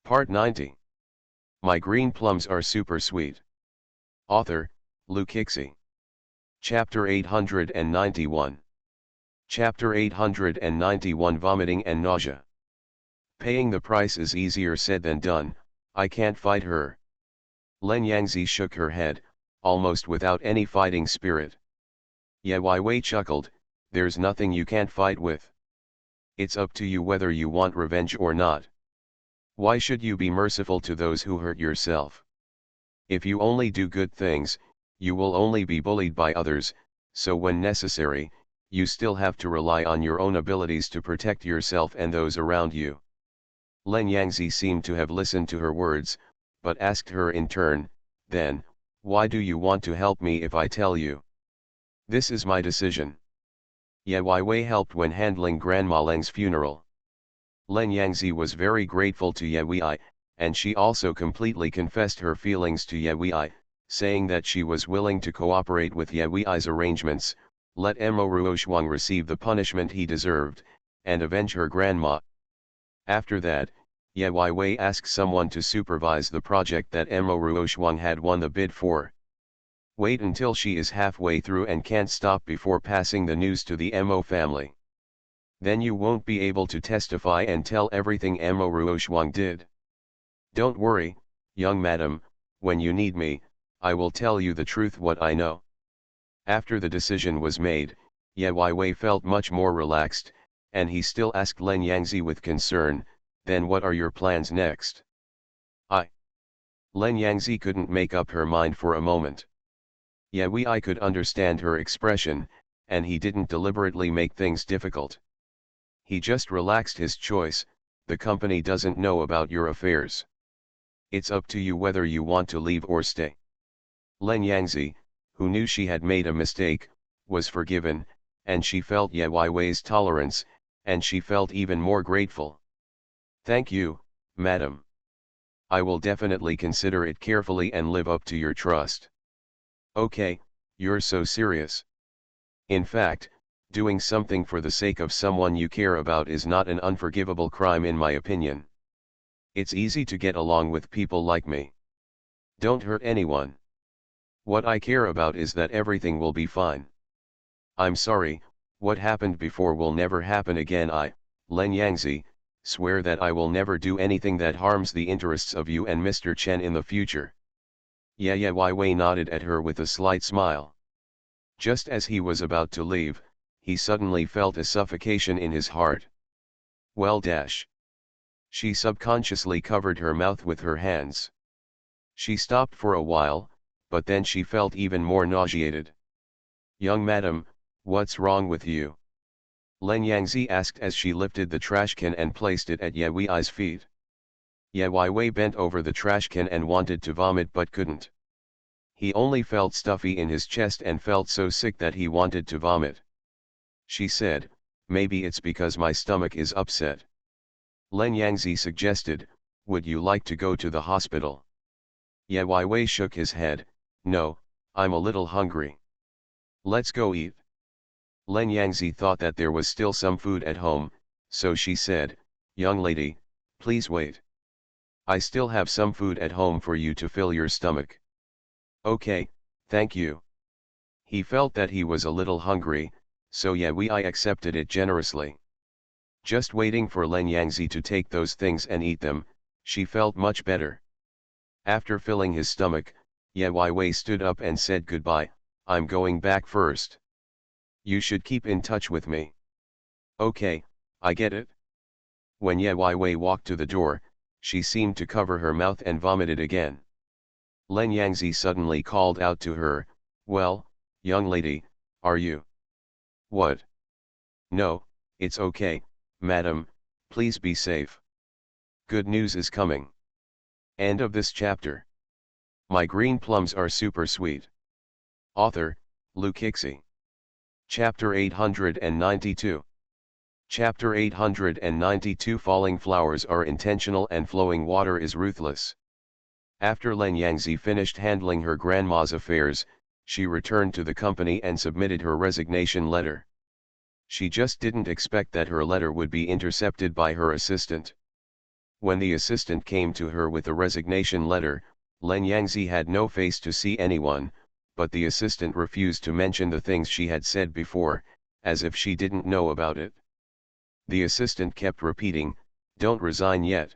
Part 90. My green plums are super sweet. Author, Luke Hixie. Chapter 891. Chapter 891 Vomiting and Nausea. Paying the price is easier said than done. I can't fight her. Len Yangzi shook her head, almost without any fighting spirit. Ye Wei chuckled, there's nothing you can't fight with. It's up to you whether you want revenge or not. Why should you be merciful to those who hurt yourself? If you only do good things, you will only be bullied by others, so when necessary, you still have to rely on your own abilities to protect yourself and those around you. Len Yangzi seemed to have listened to her words, but asked her in turn, then, why do you want to help me if I tell you? This is my decision. Ye Wei helped when handling Grandma Leng's funeral. Len Yangzi was very grateful to Ye Wei, and she also completely confessed her feelings to Ye Wei, saying that she was willing to cooperate with Ye Wei's arrangements, let Mo Ruoshuang receive the punishment he deserved, and avenge her grandma. After that, Ye Wei asked someone to supervise the project that Mo Ruoshuang had won the bid for. Wait until she is halfway through and can't stop before passing the news to the Mo family. Then you won't be able to testify and tell everything Mo Ruoshuang did. Don't worry, young madam, when you need me, I will tell you the truth what I know. After the decision was made, Ye Wei felt much more relaxed, and he still asked Len Yangzi with concern, then what are your plans next? Len Yangzi couldn't make up her mind for a moment. Ye Wei could understand her expression, and he didn't deliberately make things difficult. He just relaxed his choice. The company doesn't know about your affairs. It's up to you whether you want to leave or stay. Len Yangzi, who knew she had made a mistake, was forgiven, and she felt Ye Wei's tolerance, and she felt even more grateful. Thank you, madam. I will definitely consider it carefully and live up to your trust. Okay, you're so serious. In fact, doing something for the sake of someone you care about is not an unforgivable crime in my opinion. It's easy to get along with people like me. Don't hurt anyone. What I care about is that everything will be fine. I'm sorry, what happened before will never happen again. Len Yangzi, swear that I will never do anything that harms the interests of you and Mr. Chen in the future. Ye Wei nodded at her with a slight smile. Just as he was about to leave, he suddenly felt a suffocation in his heart. Well. She subconsciously covered her mouth with her hands. She stopped for a while, but then she felt even more nauseated. Young madam, what's wrong with you? Len Yangzi asked as she lifted the trash can and placed it at Ye Wei's feet. Ye Wei bent over the trash can and wanted to vomit but couldn't. He only felt stuffy in his chest and felt so sick that he wanted to vomit. She said, maybe it's because my stomach is upset. Len Yangzi suggested, would you like to go to the hospital? Ye Wei shook his head, no, I'm a little hungry. Let's go eat. Len Yangzi thought that there was still some food at home, so she said, young lady, please wait. I still have some food at home for you to fill your stomach. Okay, thank you. He felt that he was a little hungry, so Ye Wei accepted it generously. Just waiting for Len Yangzi to take those things and eat them, she felt much better. After filling his stomach, Ye Wei stood up and said goodbye, I'm going back first. You should keep in touch with me. Okay, I get it. When Ye Wei walked to the door, she seemed to cover her mouth and vomited again. Len Yangzi suddenly called out to her, well, young lady, are you? What? No, it's okay, madam, please be safe. Good news is coming. End of this chapter. My green plums are super sweet. Author, Luke Hixie. Chapter 892. Chapter 892 Falling flowers are intentional and flowing water is ruthless. After Len Yangzi finished handling her grandma's affairs, she returned to the company and submitted her resignation letter. She just didn't expect that her letter would be intercepted by her assistant. When the assistant came to her with the resignation letter, Len Yangzi had no face to see anyone, but the assistant refused to mention the things she had said before, as if she didn't know about it. The assistant kept repeating, "Don't resign yet."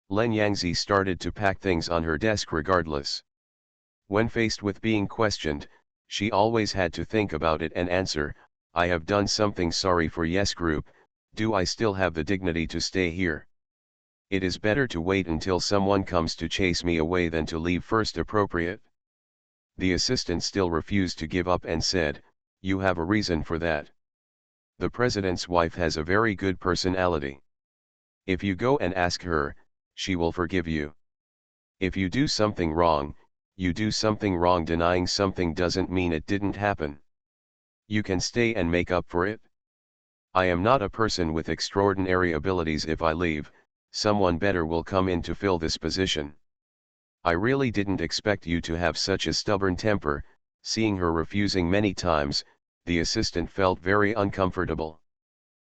Len Yangzi started to pack things on her desk regardless. When faced with being questioned, she always had to think about it and answer, "I have done something, sorry for Yes Group, do I still have the dignity to stay here? It is better to wait until someone comes to chase me away than to leave first, appropriate?" The assistant still refused to give up and said, "You have a reason for that. The president's wife has a very good personality. If you go and ask her, she will forgive you. If you do something wrong, you do something wrong. Denying something doesn't mean it didn't happen. You can stay and make up for it. I am not a person with extraordinary abilities. If I leave, someone better will come in to fill this position. I really didn't expect you to have such a stubborn temper." Seeing her refusing many times, the assistant felt very uncomfortable.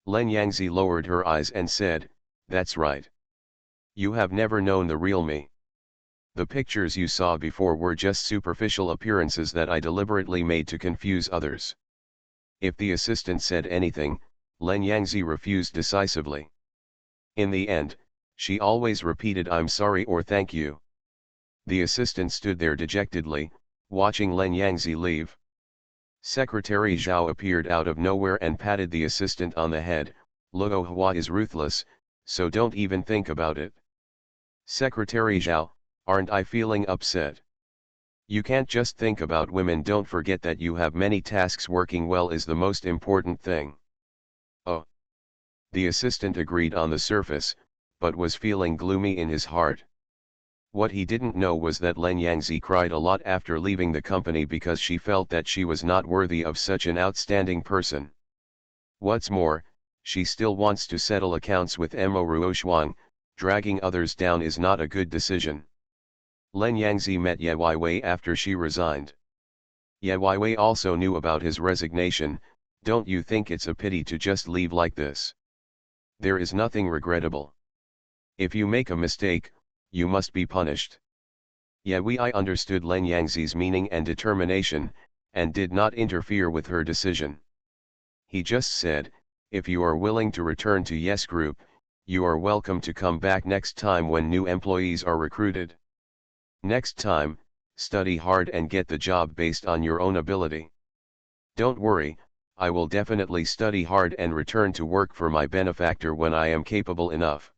Len Yangzi lowered her eyes and said, "That's right. You have never known the real me. The pictures you saw before were just superficial appearances that I deliberately made to confuse others." If the assistant said anything, Len Yangzi refused decisively. In the end, she always repeated, "I'm sorry" or "thank you." The assistant stood there dejectedly, watching Len Yangzi leave. Secretary Zhao appeared out of nowhere and patted the assistant on the head. "Luo Hua is ruthless, so don't even think about it." "Secretary Zhao, aren't I feeling upset? You can't just think about women. Don't forget that you have many tasks. Working well is the most important thing." "Oh." The assistant agreed on the surface, but was feeling gloomy in his heart. What he didn't know was that Len Yangzi cried a lot after leaving the company because she felt that she was not worthy of such an outstanding person. What's more, she still wants to settle accounts with Mo Ruoshuang. Dragging others down is not a good decision. Len Yangzi met Ye Weiwei after she resigned. Ye Weiwei also knew about his resignation. "Don't you think it's a pity to just leave like this? There is nothing regrettable. If you make a mistake, you must be punished." Ye Weiwei understood Len Yangzi's meaning and determination, and did not interfere with her decision. He just said, "If you are willing to return to Yes Group, you are welcome to come back next time when new employees are recruited. Next time, study hard and get the job based on your own ability." "Don't worry, I will definitely study hard and return to work for my benefactor when I am capable enough."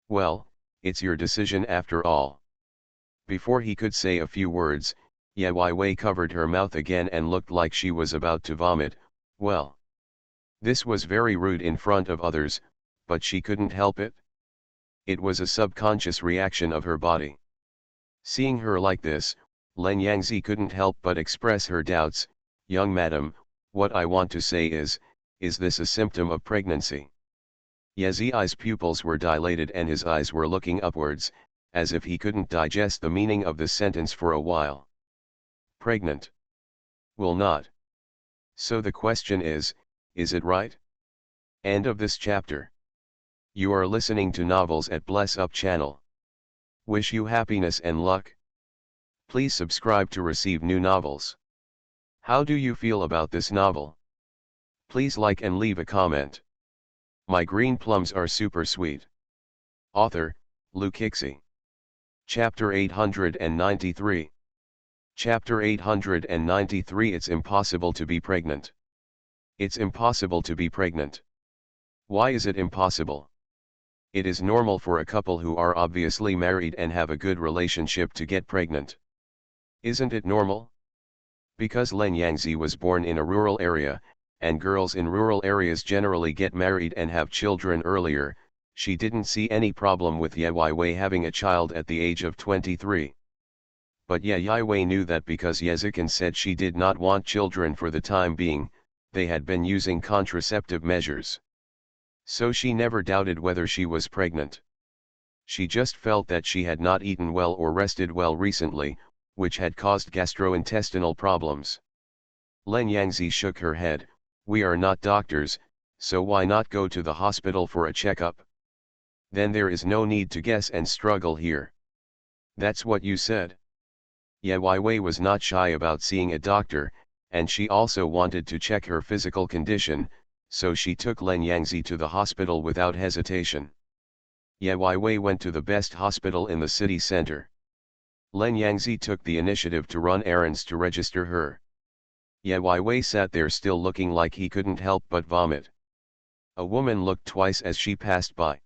"Well, it's your decision after all." Before he could say a few words, Ye Weiwei covered her mouth again and looked like she was about to vomit. Well, this was very rude in front of others, but she couldn't help it. It was a subconscious reaction of her body. Seeing her like this, Len Yangzi couldn't help but express her doubts. "Young madam, what I want to say is this a symptom of pregnancy?" Ye Zi's pupils were dilated and his eyes were looking upwards, as if he couldn't digest the meaning of the sentence for a while. "Pregnant? Will not. So the question is it right?" End of this chapter. You are listening to Novels at Bless Up channel. Wish you happiness and luck. Please subscribe to receive new novels. How do you feel about this novel? Please like and leave a comment. My green plums are super sweet. Author, Lu Kixi. Chapter 893. Chapter 893. It's impossible to be pregnant. It's impossible to be pregnant. Why is it impossible? It is normal for a couple who are obviously married and have a good relationship to get pregnant. Isn't it normal? Because Len Yangzi was born in a rural area, and girls in rural areas generally get married and have children earlier, she didn't see any problem with Ye Weiwei having a child at the age of 23. But Ye Weiwei knew that because Ye Zikan said she did not want children for the time being, they had been using contraceptive measures. So she never doubted whether she was pregnant. She just felt that she had not eaten well or rested well recently, which had caused gastrointestinal problems. Len Yangzi shook her head. "We are not doctors, so why not go to the hospital for a checkup? Then there is no need to guess and struggle here. That's what you said. Ye Wei was not shy about seeing a doctor, and she also wanted to check her physical condition, so she took Len Yangzi to the hospital without hesitation. Ye Wei went to the best hospital in the city center. Len Yangzi took the initiative to run errands to register her. Ye Wei sat there still looking like he couldn't help but vomit. A woman looked twice as she passed by.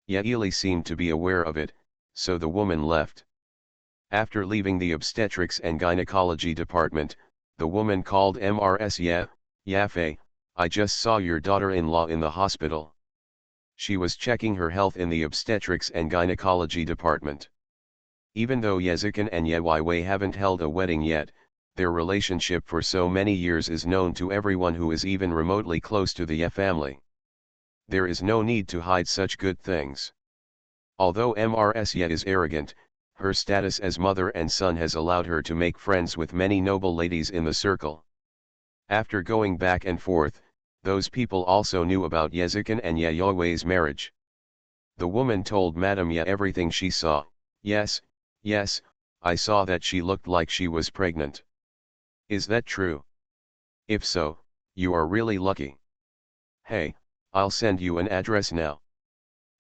Ye Ili seemed to be aware of it, so the woman left. After leaving the obstetrics and gynecology department, the woman called Mrs. Yafei, I just saw your daughter-in-law in the hospital. She was checking her health in the obstetrics and gynecology department. Even though Yezikin and Ye Wei haven't held a wedding yet, their relationship for so many years is known to everyone who is even remotely close to the Ye family. There is no need to hide such good things. Although Mrs. Ye is arrogant, her status as mother and son has allowed her to make friends with many noble ladies in the circle. After going back and forth, those people also knew about Yezikin and Ye Wei's marriage. The woman told Madame Ye everything she saw. Yes, I saw that she looked like she was pregnant. Is that true? If so, you are really lucky. Hey, I'll send you an address now.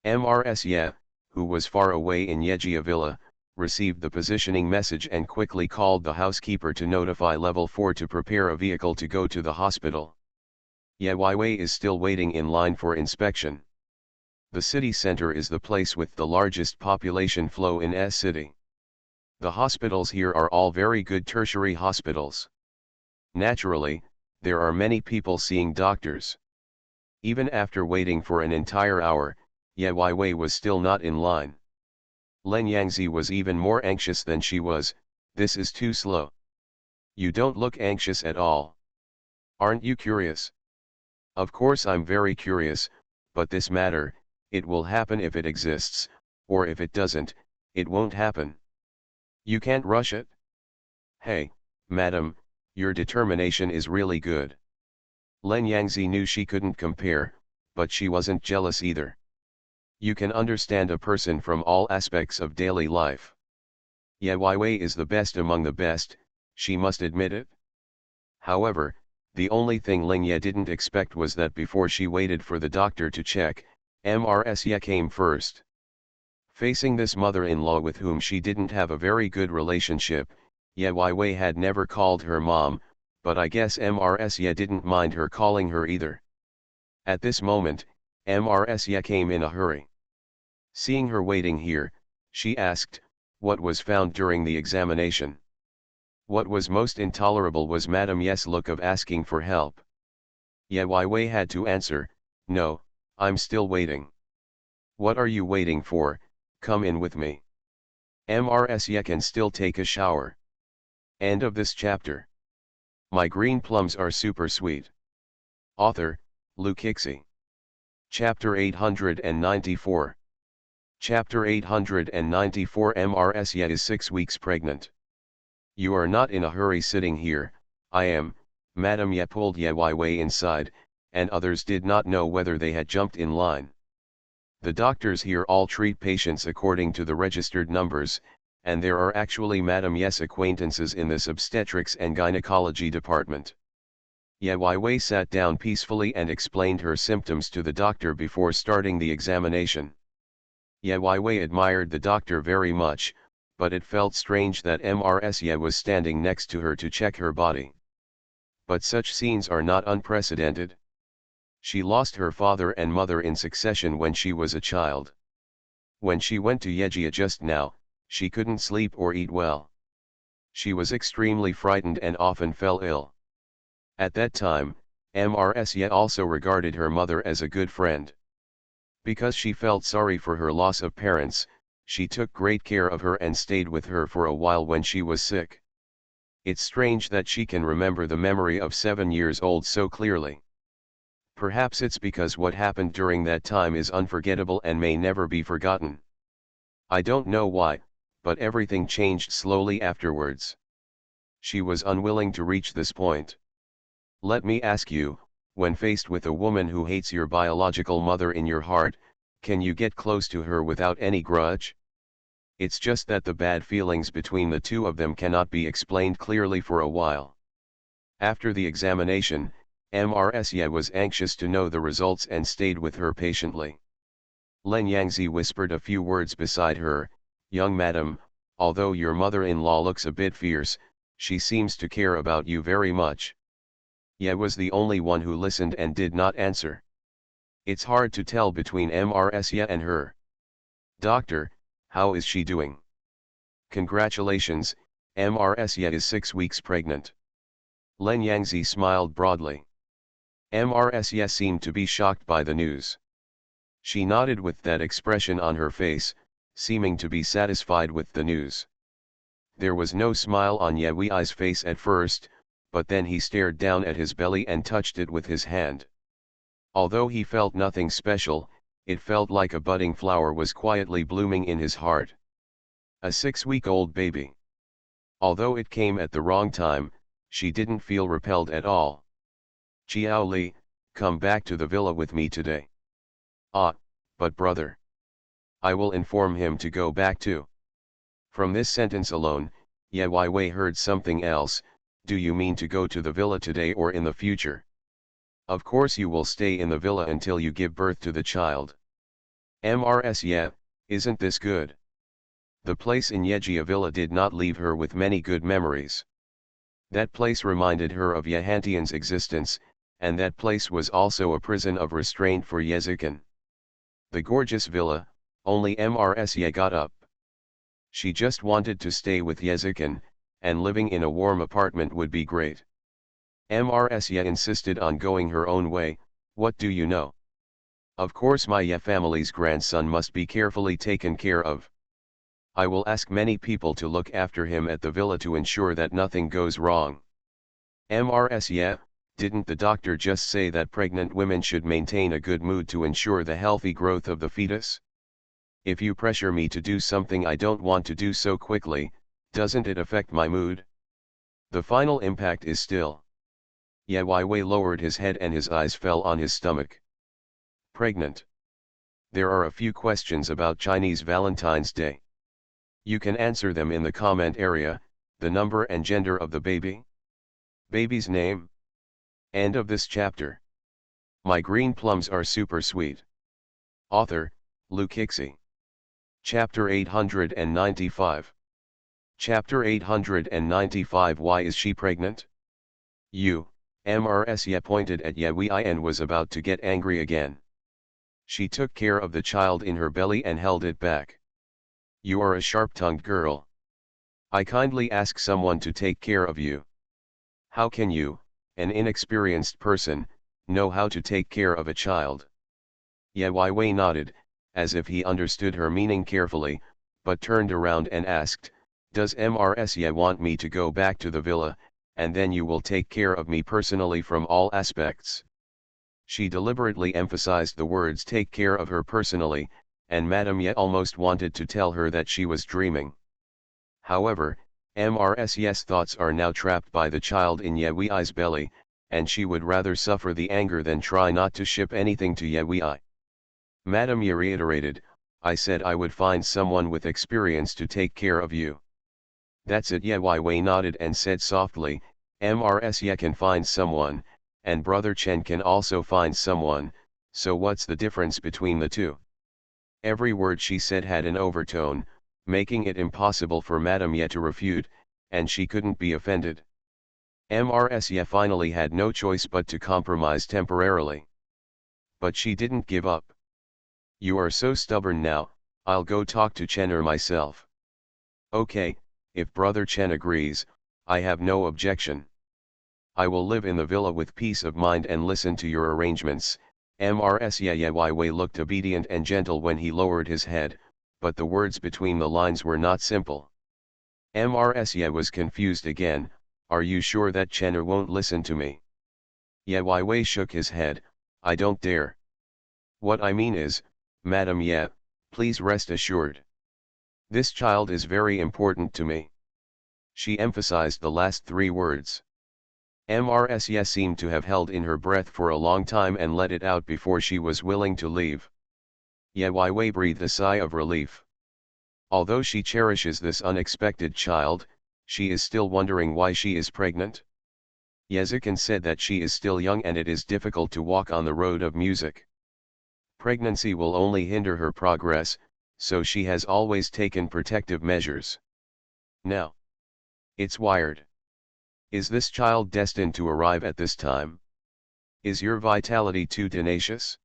Mrs. Ye, who was far away in Yejia Villa, received the positioning message and quickly called the housekeeper to notify level 4 to prepare a vehicle to go to the hospital. Ye Wei is still waiting in line for inspection. The city center is the place with the largest population flow in S city. The hospitals here are all very good tertiary hospitals. Naturally, there are many people seeing doctors. Even after waiting for an entire hour, Ye Wei was still not in line. Len Yangzi was even more anxious than she was. This is too slow. You don't look anxious at all. Aren't you curious? Of course I'm very curious, but this matter, it will happen if it exists, or if it doesn't, it won't happen. You can't rush it. Hey, madam, your determination is really good. Len Yangzi knew she couldn't compare, but she wasn't jealous either. You can understand a person from all aspects of daily life. Ye Wei is the best among the best, she must admit it. However, the only thing Ling Ye didn't expect was that before she waited for the doctor to check, Mrs. Ye came first. Facing this mother-in-law with whom she didn't have a very good relationship, Ye Wei had never called her mom, but I guess Mrs. Ye didn't mind her calling her either. At this moment, Mrs. Ye came in a hurry. Seeing her waiting here, she asked, what was found during the examination? What was most intolerable was Madame Ye's look of asking for help. Ye Wei had to answer, no, I'm still waiting. What are you waiting for? Come in with me. Mrs. Ye can still take a shower. End of this chapter. My green plums are super sweet. Author, Lu Kixi. Chapter 894. Chapter 894. Mrs. Ye is 6 weeks pregnant. You are not in a hurry sitting here, I am. Madame Ye pulled Ye Wei inside, and others did not know whether they had jumped in line. The doctors here all treat patients according to the registered numbers, and there are actually Madame Ye's acquaintances in this obstetrics and gynecology department. Ye Wei sat down peacefully and explained her symptoms to the doctor before starting the examination. Ye Wei admired the doctor very much, but it felt strange that Mrs. Ye was standing next to her to check her body. But such scenes are not unprecedented. She lost her father and mother in succession when she was a child. When she went to Yejia just now, she couldn't sleep or eat well. She was extremely frightened and often fell ill. At that time, Mrs. Ye also regarded her mother as a good friend. Because she felt sorry for her loss of parents, she took great care of her and stayed with her for a while when she was sick. It's strange that she can remember the memory of 7 years old so clearly. Perhaps it's because what happened during that time is unforgettable and may never be forgotten. I don't know why, but everything changed slowly afterwards. She was unwilling to reach this point. Let me ask you, when faced with a woman who hates your biological mother in your heart, Can you get close to her without any grudge? It's just that the bad feelings between the two of them cannot be explained clearly for a while. After the examination, Mrsya was anxious to know the results and stayed with her patiently. Len Yangzi whispered a few words beside her. Young madam, although your mother-in-law looks a bit fierce, she seems to care about you very much. Ye was the only one who listened and did not answer. It's hard to tell between Mrsya and her. Doctor, how is she doing? Congratulations, Mrsya is 6 weeks pregnant. Len Yangzi smiled broadly. Mrsya seemed to be shocked by the news. She nodded with that expression on her face, seeming to be satisfied with the news. There was no smile on Ye Wei's face at first, but then he stared down at his belly and touched it with his hand. Although he felt nothing special, it felt like a budding flower was quietly blooming in his heart. A 6-week-old baby. Although it came at the wrong time, she didn't feel repelled at all. Xiao Li, come back to the villa with me today. Ah, but brother. I will inform him to go back too. From this sentence alone, Ye Wei heard something else. Do you mean to go to the villa today or in the future? Of course you will stay in the villa until you give birth to the child. Mrsya, isn't this good? The place in Yejia Villa did not leave her with many good memories. That place reminded her of Yehantian's existence, and that place was also a prison of restraint for Yezikin. The gorgeous villa, only Mrsya got up. She just wanted to stay with Yezikin, and living in a warm apartment would be great. Mrsya insisted on going her own way. What do you know? Of course my Ye family's grandson must be carefully taken care of. I will ask many people to look after him at the villa to ensure that nothing goes wrong. Mrsya, didn't the doctor just say that pregnant women should maintain a good mood to ensure the healthy growth of the fetus? If you pressure me to do something I don't want to do so quickly, doesn't it affect my mood? The final impact is still. Ye Wei lowered his head and his eyes fell on his stomach. Pregnant. There are a few questions about Chinese Valentine's Day. You can answer them in the comment area. The number and gender of the baby? Baby's name? End of this chapter. My green plums are super sweet. Author, Lu Kixi. Chapter 895. Chapter 895. Why is she pregnant? Mrsya pointed at Ye Wei and was about to get angry again. She took care of the child in her belly and held it back. You are a sharp-tongued girl. I kindly ask someone to take care of you. How can you, an inexperienced person, know how to take care of a child? Ye Wei nodded, as if he understood her meaning carefully, but turned around and asked, does Mrsya want me to go back to the villa, and then you will take care of me personally from all aspects? She deliberately emphasized the words take care of her personally, and Madame Ye almost wanted to tell her that she was dreaming. However, Mrsya's thoughts are now trapped by the child in Ye Wei's belly, and she would rather suffer the anger than try not to ship anything to Ye Wei. Madame Ye reiterated, I said I would find someone with experience to take care of you. That's it. Ye Wei nodded and said softly, Mrsya can find someone, and Brother Chen can also find someone, so what's the difference between the two? Every word she said had an overtone, making it impossible for Madame Ye to refute, and she couldn't be offended. Mrsya finally had no choice but to compromise temporarily. But she didn't give up. You are so stubborn now, I'll go talk to Chener myself. Okay, if Brother Chen agrees, I have no objection. I will live in the villa with peace of mind and listen to your arrangements. Mrsya Ye Wei looked obedient and gentle when he lowered his head, but the words between the lines were not simple. Mrsya was confused again. Are you sure that Chener won't listen to me? Ye Wei shook his head. I don't dare. What I mean is, Madame Ye, please rest assured. This child is very important to me. She emphasized the last 3 words. Mrsya seemed to have held in her breath for a long time and let it out before she was willing to leave. Ye Wei breathed a sigh of relief. Although she cherishes this unexpected child, she is still wondering why she is pregnant. Yezikin said that she is still young and it is difficult to walk on the road of music. Pregnancy will only hinder her progress, so she has always taken protective measures. Now, it's wired. Is this child destined to arrive at this time? Is your vitality too tenacious?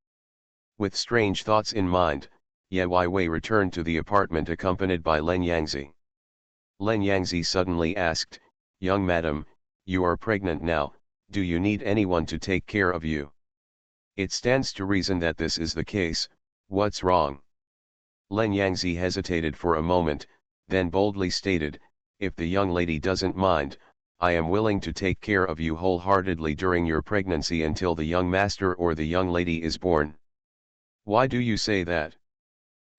With strange thoughts in mind, Ye Wei returned to the apartment accompanied by Len Yangzi. Len Yangzi suddenly asked, "Young madam, you are pregnant now, do you need anyone to take care of you?" It stands to reason that this is the case, what's wrong? Len Yangzi hesitated for a moment, then boldly stated, "If the young lady doesn't mind, I am willing to take care of you wholeheartedly during your pregnancy until the young master or the young lady is born." Why do you say that?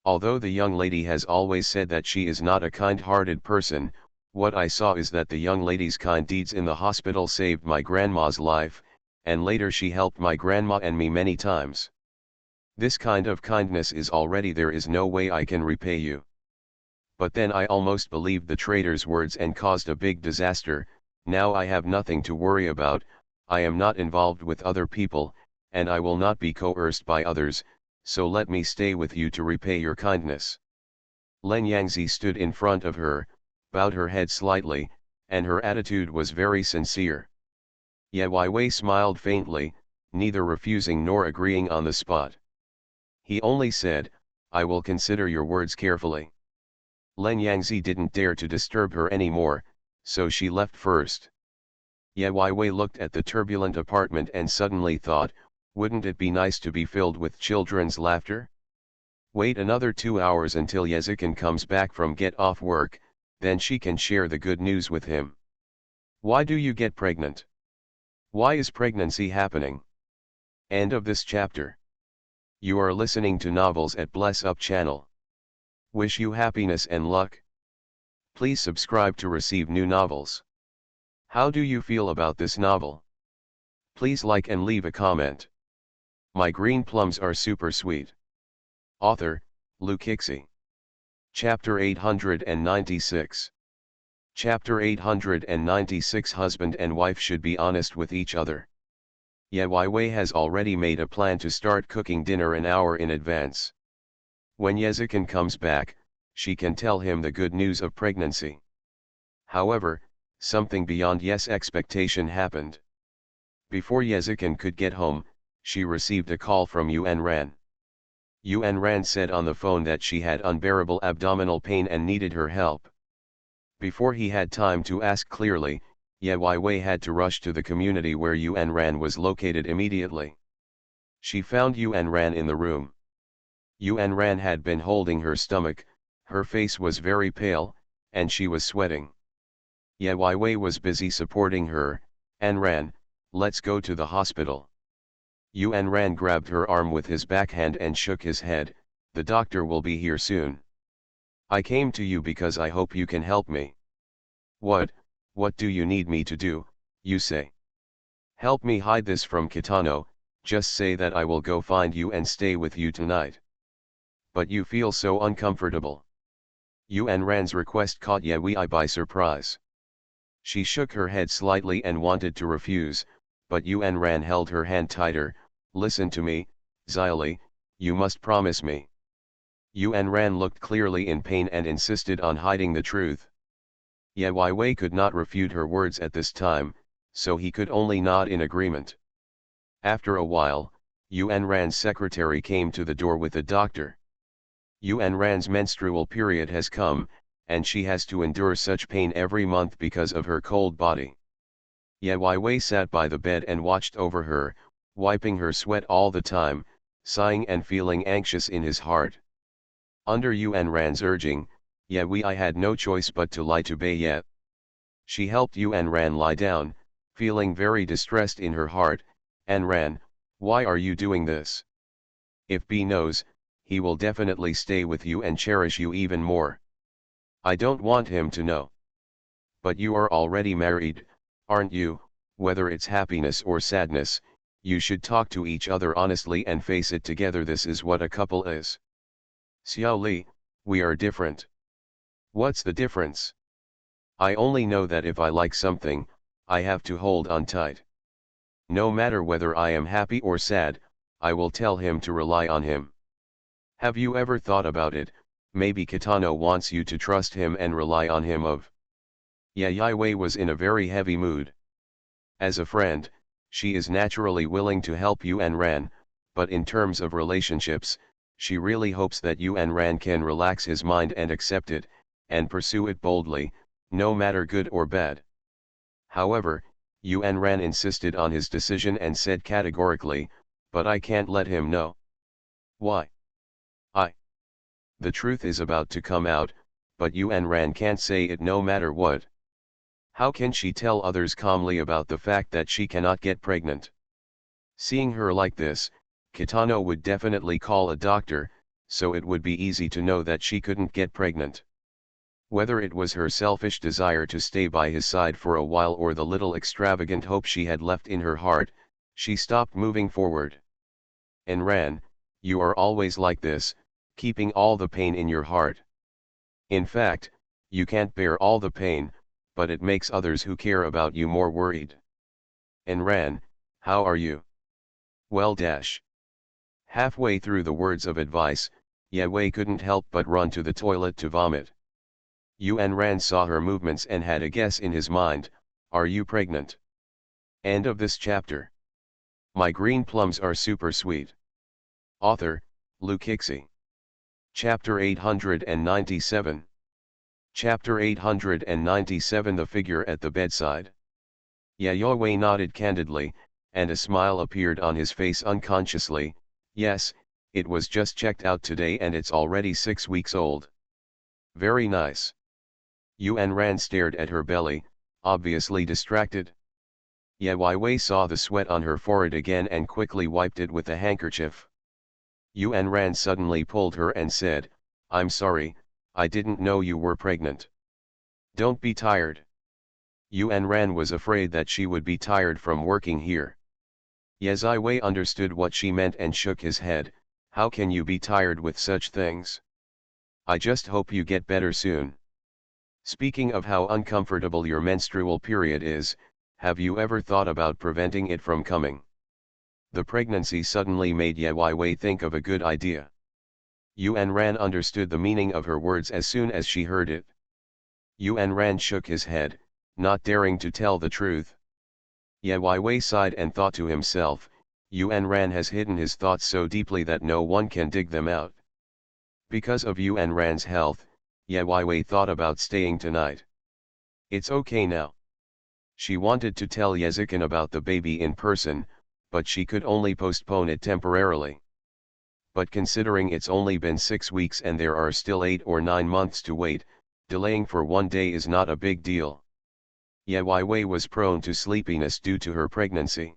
Although the young lady has always said that she is not a kind-hearted person, what I saw is that the young lady's kind deeds in the hospital saved my grandma's life, and later she helped my grandma and me many times. This kind of kindness is already there is no way I can repay you. But then I almost believed the traitor's words and caused a big disaster. Now I have nothing to worry about, I am not involved with other people, and I will not be coerced by others, so let me stay with you to repay your kindness. Len Yangzi stood in front of her, bowed her head slightly, and her attitude was very sincere. Ye Wei smiled faintly, neither refusing nor agreeing on the spot. He only said, "I will consider your words carefully." Len Yangzi didn't dare to disturb her anymore, so she left first. Ye Wei looked at the turbulent apartment and suddenly thought, wouldn't it be nice to be filled with children's laughter? Wait another 2 hours until Yezikin comes back from get off work, then she can share the good news with him. Why do you get pregnant? Why is pregnancy happening? End of this chapter. You are listening to Novels at Bless Up channel. Wish you happiness and luck. Please subscribe to receive new novels. How do you feel about this novel? Please like and leave a comment. My green plums are super sweet. Author, Lukixi. Chapter 896. Chapter 896 Husband and wife should be honest with each other. Ye Wei has already made a plan to start cooking dinner an hour in advance. When Yezikin comes back, she can tell him the good news of pregnancy. However, something beyond Ye's expectation happened. Before Yezikin could get home, she received a call from Yuan Ran. Yuan Ran said on the phone that she had unbearable abdominal pain and needed her help. Before he had time to ask clearly, Ye Wei had to rush to the community where Yuan Ran was located immediately. She found Yuan Ran in the room. Yuan Ran had been holding her stomach, her face was very pale, and she was sweating. Ye Wei was busy supporting her. "An Ran, let's go to the hospital." Yuan Ran grabbed her arm with his backhand and shook his head, "The doctor will be here soon. I came to you because I hope you can help me." What do you need me to do, you say? "Help me hide this from Kitano, just say that I will go find you and stay with you tonight." "But you feel so uncomfortable." Yuan Ran's request caught Ye Wei by surprise. She shook her head slightly and wanted to refuse, but Yuan Ran held her hand tighter. "Listen to me, Xyli, you must promise me." Yuan Ran looked clearly in pain and insisted on hiding the truth. Ye Wei could not refute her words at this time, so he could only nod in agreement. After a while, Yuan Ran's secretary came to the door with a doctor. Yuan Ran's menstrual period has come, and she has to endure such pain every month because of her cold body. Ye Wei sat by the bed and watched over her, wiping her sweat all the time, sighing and feeling anxious in his heart. Under Yuan Ran's urging, Ye Wei had no choice but to lie to Ye. She helped Yuan Ran lie down, feeling very distressed in her heart. "An Ran, why are you doing this? If B knows, he will definitely stay with you and cherish you even more." "I don't want him to know." "But you are already married, aren't you? Whether it's happiness or sadness, you should talk to each other honestly and face it together. This is what a couple is." Xiao Li, we are different. What's the difference? I only know that if I like something, I have to hold on tight. No matter whether I am happy or sad, I will tell him to rely on him. Have you ever thought about it? Maybe Kitano wants you to trust him and rely on him of. Yai Wei was in a very heavy mood. As a friend, she is naturally willing to help Yuan Ran, but in terms of relationships, she really hopes that Yuan Ran can relax his mind and accept it, and pursue it boldly, no matter good or bad. However, Yuan Ran insisted on his decision and said categorically, "But I can't let him know." Why? I. The truth is about to come out, but Yuan Ran can't say it no matter what. How can she tell others calmly about the fact that she cannot get pregnant? Seeing her like this, Kitano would definitely call a doctor, so it would be easy to know that she couldn't get pregnant. Whether it was her selfish desire to stay by his side for a while or the little extravagant hope she had left in her heart, she stopped moving forward. And Ran, you are always like this, keeping all the pain in your heart. In fact, you can't bear all the pain, but it makes others who care about you more worried. And Ran, how are you? Well dash. Halfway through the words of advice, Wei couldn't help but run to the toilet to vomit. Yuan Ran saw her movements and had a guess in his mind, are you pregnant? End of this chapter. My green plums are super sweet. Author, Lu Kixi. Chapter 897. Chapter 897 The Figure at the Bedside. Yahweh nodded candidly, and a smile appeared on his face unconsciously. Yes, it was just checked out today and it's already 6 weeks old. Very nice. Yuan Ran stared at her belly, obviously distracted. Wei saw the sweat on her forehead again and quickly wiped it with a handkerchief. Yuan Ran suddenly pulled her and said, I'm sorry, I didn't know you were pregnant. Don't be tired. Yuan Ran was afraid that she would be tired from working here. Zai Wei understood what she meant and shook his head, how can you be tired with such things? I just hope you get better soon. Speaking of how uncomfortable your menstrual period is, have you ever thought about preventing it from coming? The pregnancy suddenly made Wei think of a good idea. Yuan Ran understood the meaning of her words as soon as she heard it. Yuan Ran shook his head, not daring to tell the truth. Wei sighed and thought to himself, Yuan Ran has hidden his thoughts so deeply that no one can dig them out. Because of Yuan Ran's health, Wei thought about staying tonight. It's okay now. She wanted to tell Yezikin about the baby in person, but she could only postpone it temporarily. But considering it's only been 6 weeks and there are still 8 or 9 months to wait, delaying for one day is not a big deal. Wei was prone to sleepiness due to her pregnancy.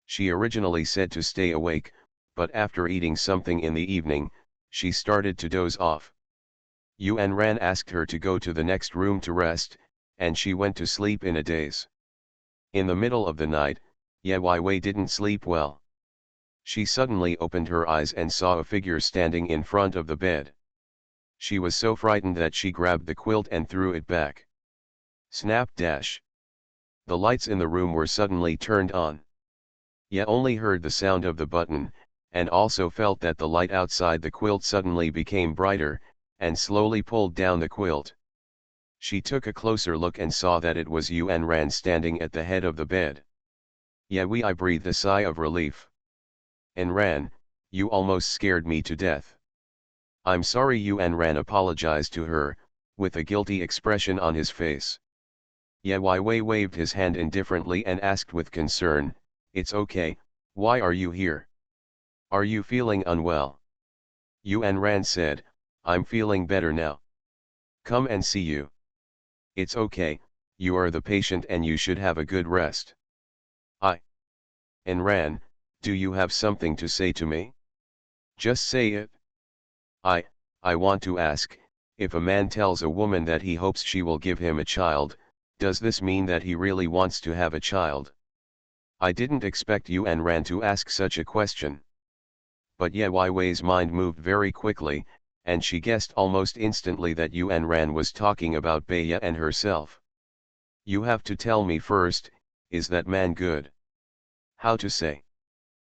She originally said to stay awake, but after eating something in the evening, she started to doze off. Yuan Ran asked her to go to the next room to rest, and she went to sleep in a daze. In the middle of the night, Wei didn't sleep well. She suddenly opened her eyes and saw a figure standing in front of the bed. She was so frightened that she grabbed the quilt and threw it back. Snap dash. The lights in the room were suddenly turned on. Only heard the sound of the button, and also felt that the light outside the quilt suddenly became brighter, and slowly pulled down the quilt. She took a closer look and saw that it was Yuan Ran standing at the head of the bed. I breathed a sigh of relief. And Ran, you almost scared me to death. I'm sorry. Yuan Ran apologized to her, with a guilty expression on his face. Wei waved his hand indifferently and asked with concern, it's okay, why are you here? Are you feeling unwell? Yuan Ran said, I'm feeling better now. Come and see you. It's okay, you are the patient and you should have a good rest. And Ran, do you have something to say to me? Just say it. I want to ask, if a man tells a woman that he hopes she will give him a child, does this mean that he really wants to have a child? I didn't expect Yuan Ran to ask such a question. But Wei's mind moved very quickly, and she guessed almost instantly that Yuan Ran was talking about Baya and herself. You have to tell me first, is that man good? How to say?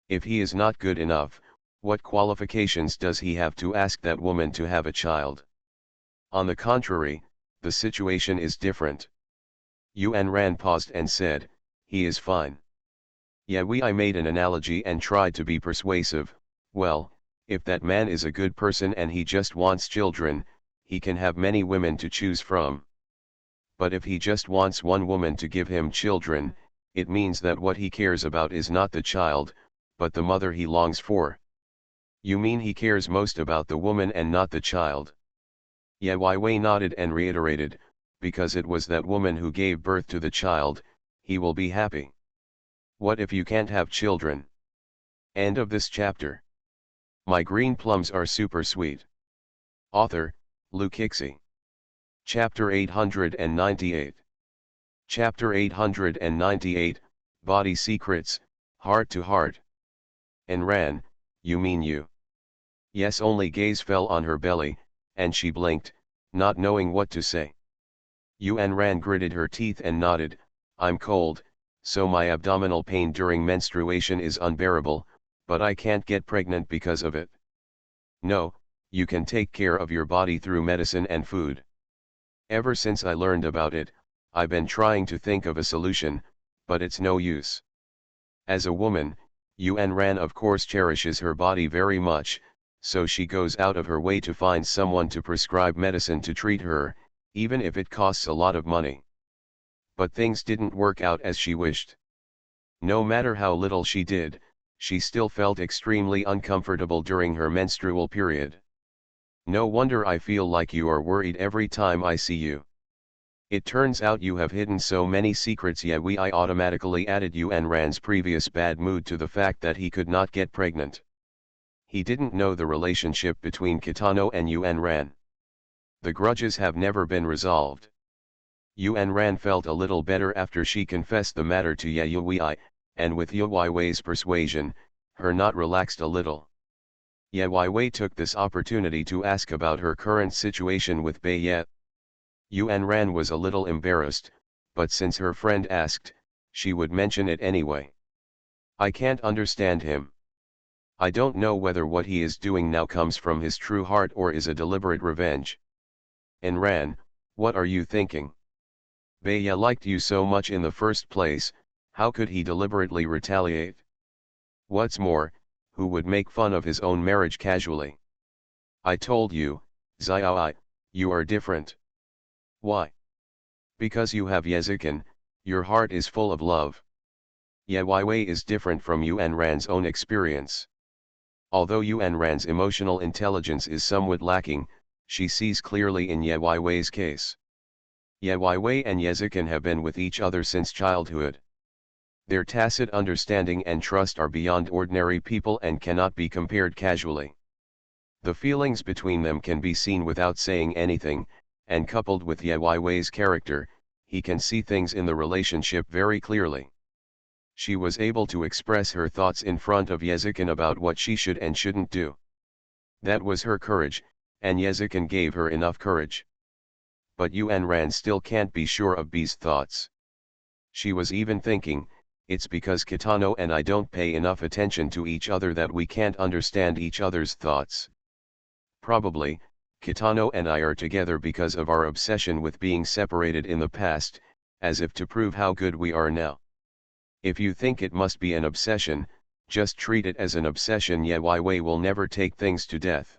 If he is not good enough, what qualifications does he have to ask that woman to have a child? On the contrary, the situation is different. Yuan Ran paused and said, he is fine. Yeah, I made an analogy and tried to be persuasive. Well, if that man is a good person and he just wants children, he can have many women to choose from. But if he just wants one woman to give him children, it means that what he cares about is not the child, but the mother he longs for. You mean he cares most about the woman and not the child? Ye Wei nodded and reiterated, because it was that woman who gave birth to the child, he will be happy. What if you can't have children? End of this chapter. My green plums are super sweet. Author, Lou Kixie. Chapter 898. Chapter 898, Body Secrets, Heart to Heart. And Ran, you mean you? Yes, only gaze fell on her belly, and she blinked, not knowing what to say. Yuan Ran gritted her teeth and nodded, I'm cold, so my abdominal pain during menstruation is unbearable, but I can't get pregnant because of it. No, you can take care of your body through medicine and food. Ever since I learned about it, I've been trying to think of a solution, but it's no use. As a woman, Yuan Ran of course cherishes her body very much, so she goes out of her way to find someone to prescribe medicine to treat her, even if it costs a lot of money. But things didn't work out as she wished. No matter how little she did, she still felt extremely uncomfortable during her menstrual period. No wonder I feel like you are worried every time I see you. It turns out you have hidden so many secrets. I automatically added Yuan Ran's previous bad mood to the fact that he could not get pregnant. He didn't know the relationship between Kitano and Yuan Ran. The grudges have never been resolved. Yuan Ran felt a little better after she confessed the matter to Ye Wei, and with Ye Wei's persuasion, her knot relaxed a little. Ye Wei took this opportunity to ask about her current situation with Beye. Yuan Ran was a little embarrassed, but since her friend asked, she would mention it anyway. I can't understand him. I don't know whether what he is doing now comes from his true heart or is a deliberate revenge. And Ran, what are you thinking? Beye liked you so much in the first place, how could he deliberately retaliate? What's more, who would make fun of his own marriage casually? I told you, Xiaoi, you are different. Why? Because you have Yezikin, your heart is full of love. Ye Wei is different from Yuan Ran's own experience. Although Yuan Ran's emotional intelligence is somewhat lacking, she sees clearly in Ye Wei's case. Ye Wei and Yezikin have been with each other since childhood. Their tacit understanding and trust are beyond ordinary people and cannot be compared casually. The feelings between them can be seen without saying anything, and coupled with Ye Wei's character, he can see things in the relationship very clearly. She was able to express her thoughts in front of Yezikin about what she should and shouldn't do. That was her courage, and Yezikin gave her enough courage. But Yuan Ran still can't be sure of B's thoughts. She was even thinking, it's because Kitano and I don't pay enough attention to each other that we can't understand each other's thoughts. Probably, Kitano and I are together because of our obsession with being separated in the past, as if to prove how good we are now. If you think it must be an obsession, just treat it as an obsession. Ye Wei will never take things to death.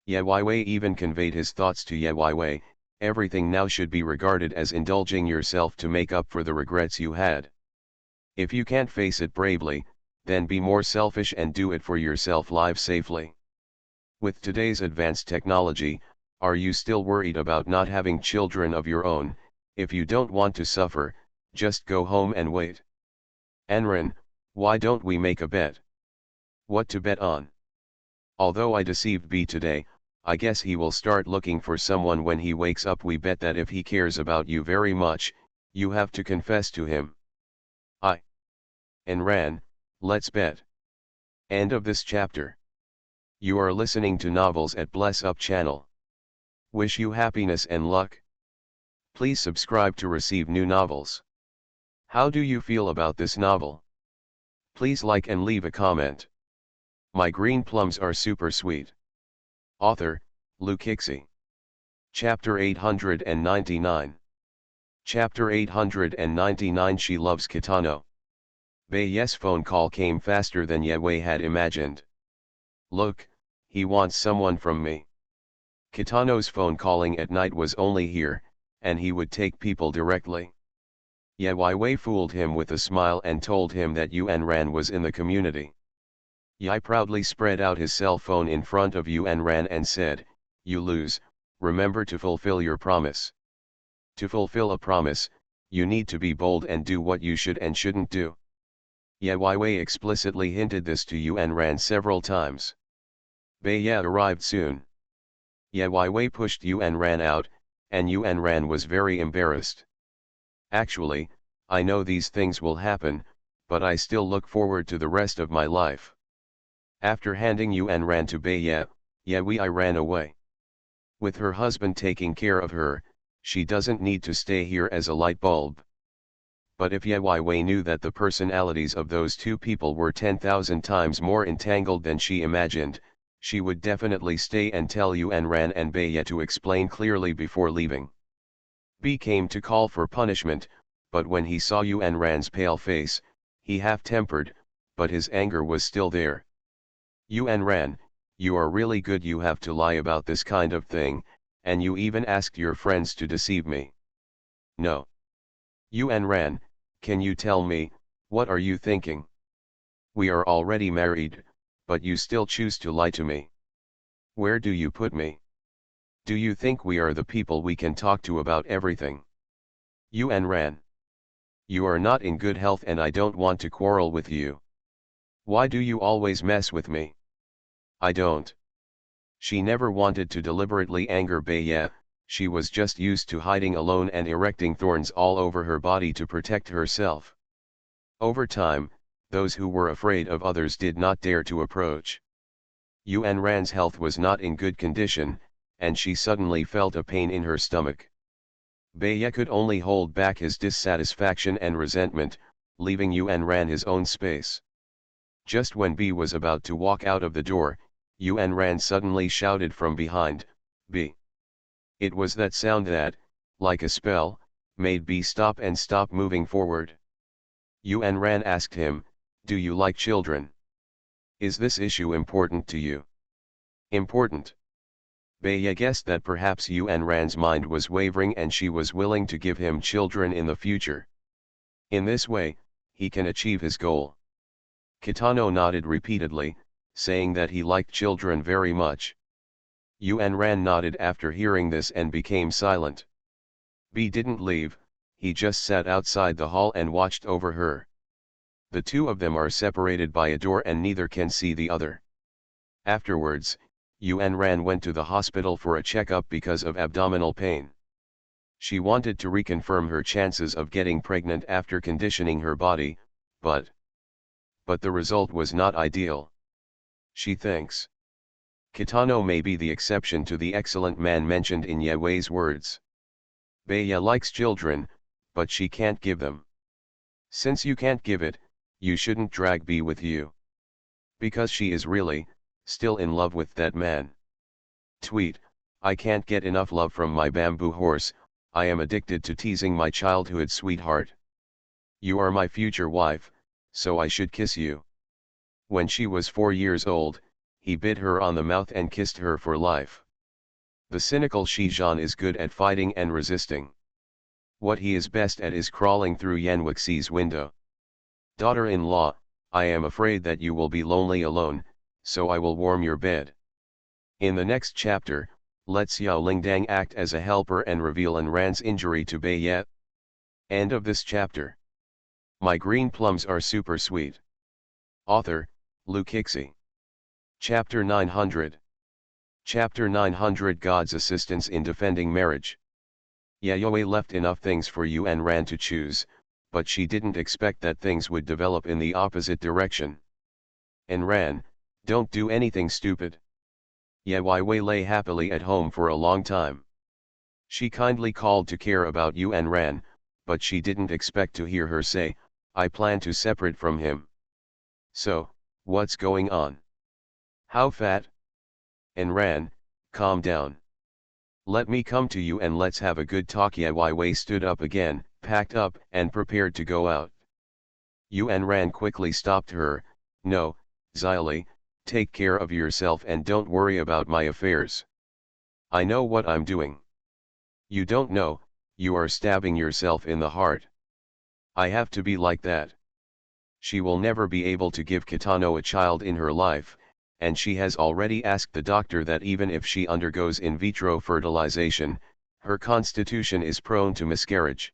Ye Wei even conveyed his thoughts to Ye Wei, everything now should be regarded as indulging yourself to make up for the regrets you had. If you can't face it bravely, then be more selfish and do it for yourself. Live safely. With today's advanced technology, are you still worried about not having children of your own? If you don't want to suffer, just go home and wait. Anran, why don't we make a bet? What to bet on? Although I deceived B today, I guess he will start looking for someone when he wakes up. We bet that if he cares about you very much, you have to confess to him. And Ran, let's bet. End of this chapter. You are listening to Novels at Bless Up channel. Wish you happiness and luck. Please subscribe to receive new novels. How do you feel about this novel? Please like and leave a comment. My green plums are super sweet. Author, Luke Hixie. Chapter 899. Chapter 899. She loves Kitano. Baeye's phone call came faster than Yewei had imagined. Look, he wants someone from me. Kitano's phone calling at night was only here, and he would take people directly. Yewei fooled him with a smile and told him that Yuan Ran was in the community. Yi proudly spread out his cell phone in front of Yuan Ran and said, "You lose, remember to fulfill your promise. To fulfill a promise, you need to be bold and do what you should and shouldn't do." Yewei explicitly hinted this to Yuan Ran several times. Baeye arrived soon. Yewei pushed Yuan Ran out, and Yuan Ran was very embarrassed. "Actually, I know these things will happen, but I still look forward to the rest of my life." After handing Yuan Ran to Baeye, Yewei ran away. With her husband taking care of her, she doesn't need to stay here as a light bulb. But if Yewei knew that the personalities of those two people were 10,000 times more entangled than she imagined, she would definitely stay and tell Yuan Ran and Baeye to explain clearly before leaving. B came to call for punishment, but when he saw Yuan Ran's pale face, he half-tempered, but his anger was still there. "Yuan Ran, you are really good. You have to lie about this kind of thing, and you even asked your friends to deceive me." "No. Yuan Ran, can you tell me, what are you thinking? We are already married, but you still choose to lie to me. Where do you put me? Do you think we are the people we can talk to about everything? Yuan Ran, you are not in good health and I don't want to quarrel with you. Why do you always mess with me?" "I don't." She never wanted to deliberately anger Baeye, she was just used to hiding alone and erecting thorns all over her body to protect herself. Over time, those who were afraid of others did not dare to approach. Yuan Ran's health was not in good condition, and she suddenly felt a pain in her stomach. Baeye could only hold back his dissatisfaction and resentment, leaving Yuan Ran his own space. Just when B was about to walk out of the door, Yuan Ran suddenly shouted from behind, "B." It was that sound that, like a spell, made B stop and stop moving forward. Yuan Ran asked him, "Do you like children? Is this issue important to you?" "Important." Baeye guessed that perhaps Yuan Ran's mind was wavering and she was willing to give him children in the future. In this way, he can achieve his goal. Kitano nodded repeatedly, saying that he liked children very much. Yuan Ran nodded after hearing this and became silent. B didn't leave, he just sat outside the hall and watched over her. The two of them are separated by a door and neither can see the other. Afterwards, Yuan Ran went to the hospital for a checkup because of abdominal pain. She wanted to reconfirm her chances of getting pregnant after conditioning her body, but the result was not ideal. She thinks Kitano may be the exception to the excellent man mentioned in Yewei's words. Baeye likes children, but she can't give them. Since you can't give it, you shouldn't drag B with you. Because she is really, still in love with that man. Tweet, "I can't get enough love from my bamboo horse, I am addicted to teasing my childhood sweetheart. You are my future wife, so I should kiss you." When she was 4 years old, he bit her on the mouth and kissed her for life. The cynical Shijan is good at fighting and resisting. What he is best at is crawling through Yanwixi's window. "Daughter-in-law, I am afraid that you will be lonely alone, so I will warm your bed." In the next chapter, let Xiao Lingdang act as a helper and reveal An Ran's injury to Baeye. End of this chapter. My green plums are super sweet. Author, Luke Hixie. Chapter 900. Chapter 900. God's Assistance in Defending Marriage. Yewei left enough things for Yuan Ran to choose, but she didn't expect that things would develop in the opposite direction. "An Ran, don't do anything stupid. Ye Wei lay happily at home for a long time. She kindly called to care about Yuan Ran, but she didn't expect to hear her say, I plan to separate from him. So, what's going on? How fat? And Ran, calm down. Let me come to you and let's have a good talk. Ye Wei stood up again, packed up, and prepared to go out. Yuan Ran quickly stopped her. No, Xyli, take care of yourself and don't worry about my affairs. I know what I'm doing. You don't know, you are stabbing yourself in the heart. I have to be like that. She will never be able to give Kitano a child in her life, and she has already asked the doctor that even if she undergoes in vitro fertilization, her constitution is prone to miscarriage.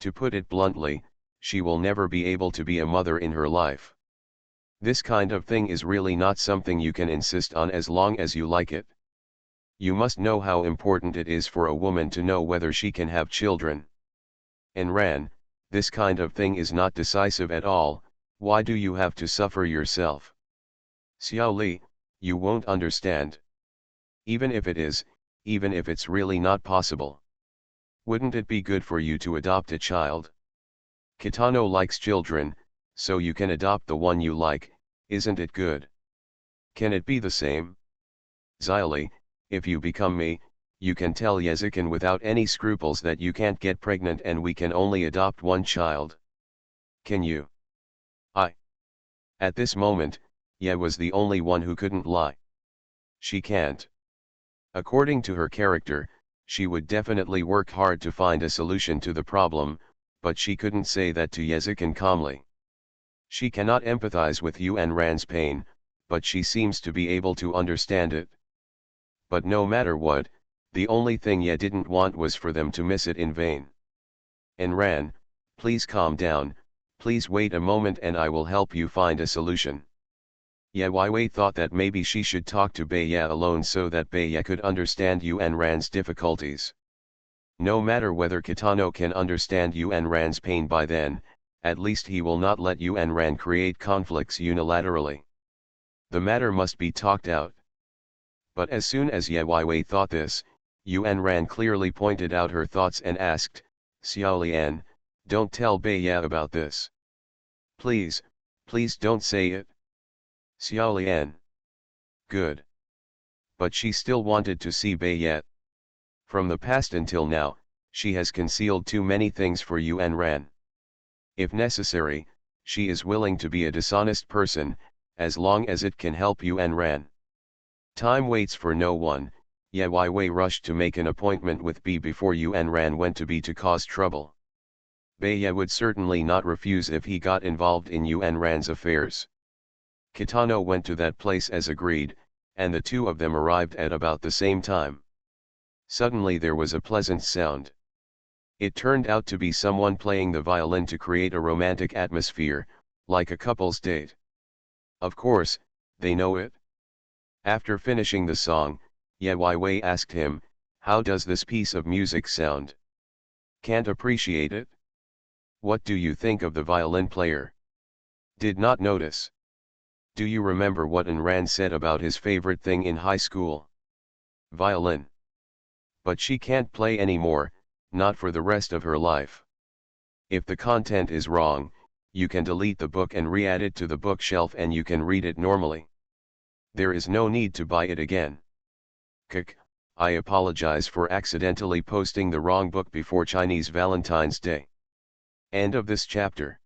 To put it bluntly, she will never be able to be a mother in her life. This kind of thing is really not something you can insist on as long as you like it. You must know how important it is for a woman to know whether she can have children. And Ran, this kind of thing is not decisive at all, why do you have to suffer yourself? Xiao Li, you won't understand. Even if it is, even if it's really not possible. Wouldn't it be good for you to adopt a child? Kitano likes children, so you can adopt the one you like, isn't it good? Can it be the same? Xyli, if you become me, you can tell Yezikin without any scruples that you can't get pregnant and we can only adopt one child. Can you? At this moment, Ye was the only one who couldn't lie. She can't. According to her character, she would definitely work hard to find a solution to the problem, but she couldn't say that to Yezikin calmly. She cannot empathize with Yuan Ran's pain, but she seems to be able to understand it. But no matter what, the only thing Ye didn't want was for them to miss it in vain. And Ran, please calm down, please wait a moment and I will help you find a solution. Ye Wei thought that maybe she should talk to Bai Ye alone so that Bai Ye could understand Yuan Ran's difficulties. No matter whether Kitano can understand Yuan Ran's pain by then, at least he will not let Yuan Ran create conflicts unilaterally. The matter must be talked out. But as soon as Ye Wei thought this, Yuan Ran clearly pointed out her thoughts and asked, Xiao Lian, don't tell Bai Ye about this. Please, please don't say it. Xiao Lian. Good. But she still wanted to see Bai Ye. From the past until now, she has concealed too many things for Yuan Ran. If necessary, she is willing to be a dishonest person, as long as it can help Yuan Ran. Time waits for no one. Ye Wei rushed to make an appointment with B before Yuan Ran went to B to cause trouble. Bai Ye would certainly not refuse if he got involved in Yuan Ran's affairs. Kitano went to that place as agreed, and the two of them arrived at about the same time. Suddenly there was a pleasant sound. It turned out to be someone playing the violin to create a romantic atmosphere, like a couple's date. Of course, they know it. After finishing the song, Ye Wei asked him, how does this piece of music sound? Can't appreciate it? What do you think of the violin player? Did not notice. Do you remember what An Ran said about his favorite thing in high school? Violin. But she can't play anymore, not for the rest of her life. If the content is wrong, you can delete the book and re-add it to the bookshelf and you can read it normally. There is no need to buy it again. Kk, I apologize for accidentally posting the wrong book before Chinese Valentine's Day. End of this chapter.